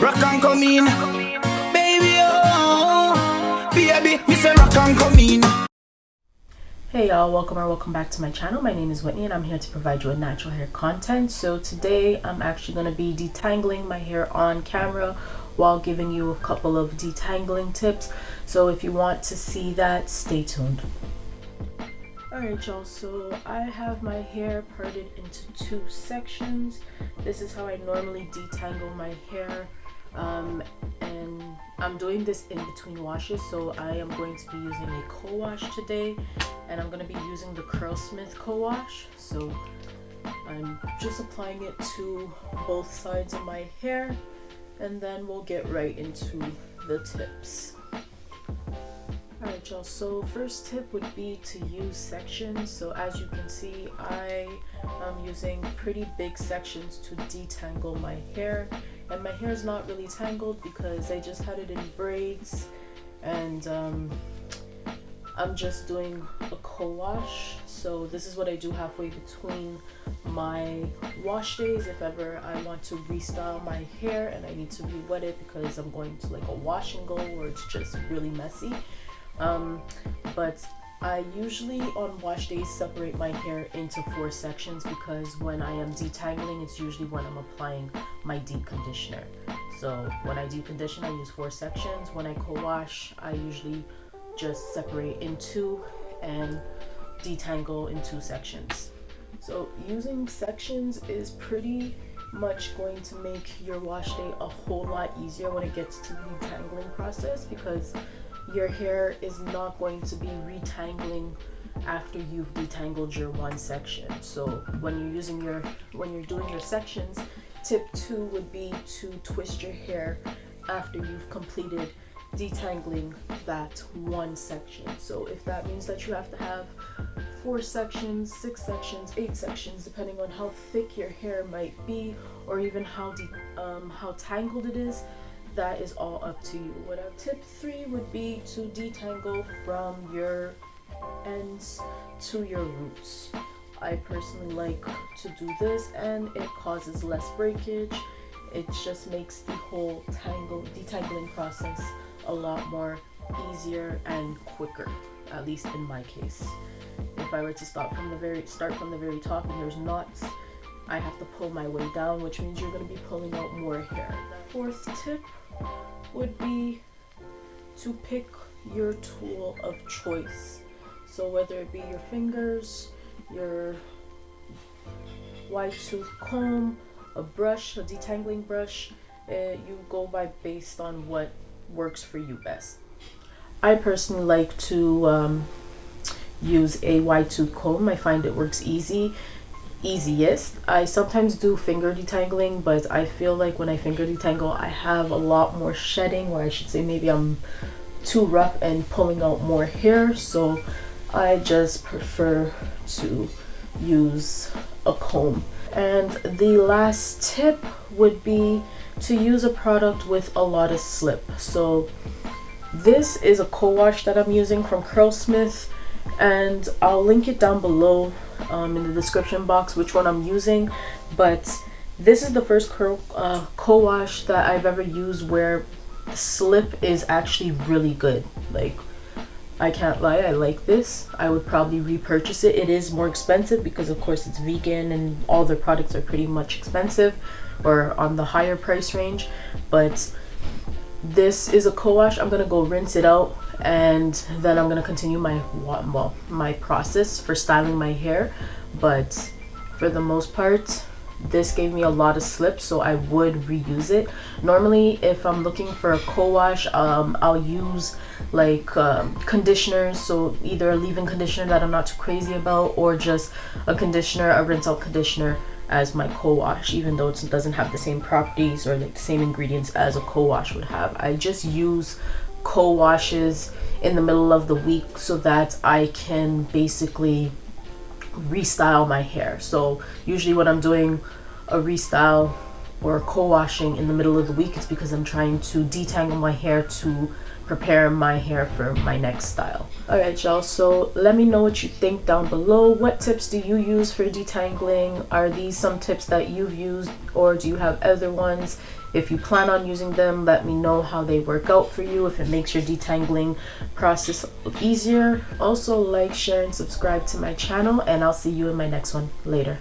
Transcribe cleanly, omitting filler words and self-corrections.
rock and come in. Baby, oh, baby, me say rock and come in. Hey y'all, welcome back to my channel. My name is Whitney and I'm here to provide you with natural hair content. So today I'm actually going to be detangling my hair on camera while giving you a couple of detangling tips. So if you want to see that, stay tuned. Alright y'all, so I have my hair parted into two sections. This is how I normally detangle my hair, and I'm doing this in between washes. So I am going to be using a co-wash today, and I'm going to be using the Curlsmith co-wash. So I'm just applying it to both sides of my hair, and then we'll get right into the tips. Alright y'all, so first tip would be to use sections. So as you can see, I am using pretty big sections to detangle my hair, and my hair is not really tangled because I just had it in braids, and I'm just doing a co-wash. So this is what I do halfway between my wash days if ever I want to restyle my hair and I need to re-wet it because I'm going to like a wash and go where it's just really messy. But I usually on wash days separate my hair into 4 sections because when I am detangling, it's usually when I'm applying my deep conditioner. So when I deep condition, I use 4 sections. When I co-wash, I usually just separate in 2 and detangle in 2 sections. So using sections is pretty much going to make your wash day a whole lot easier when it gets to the detangling process, because your hair is not going to be retangling after you've detangled your one section. So when you're doing your sections, tip 2 would be to twist your hair after you've completed detangling that one section. So if that means that you have to have 4 sections, 6 sections, 8 sections, depending on how thick your hair might be, or even how tangled it is, that is all up to you. Whatever. Tip 3 would be to detangle from your ends to your roots. I personally like to do this, and it causes less breakage. It just makes the whole detangling process a lot more easier and quicker, at least in my case. If I were to start from the very top and there's knots, I have to pull my way down, which means you're going to be pulling out more hair. The 4th tip would be to pick your tool of choice. So whether it be your fingers, your wide tooth comb, a brush, a detangling brush, you go by based on what works for you best. I personally like to use a wide tooth comb. I find it works easiest. I sometimes do finger detangling, but I feel like when I finger detangle, I have a lot more shedding, or I should say maybe I'm too rough and pulling out more hair, so I just prefer to use a comb. And the last tip would be to use a product with a lot of slip. So this is a co-wash that I'm using from Curlsmith, and I'll link it down below in the description box which one I'm using. But this is the first co-wash that I've ever used where the slip is actually really good. Like, I can't lie, I like this. I would probably repurchase it. It is more expensive because of course it's vegan and all their products are pretty much expensive or on the higher price range, but this is a co-wash. I'm gonna go rinse it out, and then I'm gonna continue my process for styling my hair. But for the most part, this gave me a lot of slip, so I would reuse it. Normally if I'm looking for a co-wash, I'll use like conditioners, so either a leave-in conditioner that I'm not too crazy about, or just a rinse out conditioner as my co-wash, even though it doesn't have the same properties or like the same ingredients as a co-wash would have. I just use co-washes in the middle of the week so that I can basically restyle my hair. So usually when I'm doing a restyle or co-washing in the middle of the week, it's because I'm trying to detangle my hair to prepare my hair for my next style. Alright y'all, so let me know what you think down below. What tips do you use for detangling? Are these some tips that you've used, or do you have other ones? If you plan on using them, let me know how they work out for you, if it makes your detangling process easier. Also, like, share, and subscribe to my channel, and I'll see you in my next one. Later.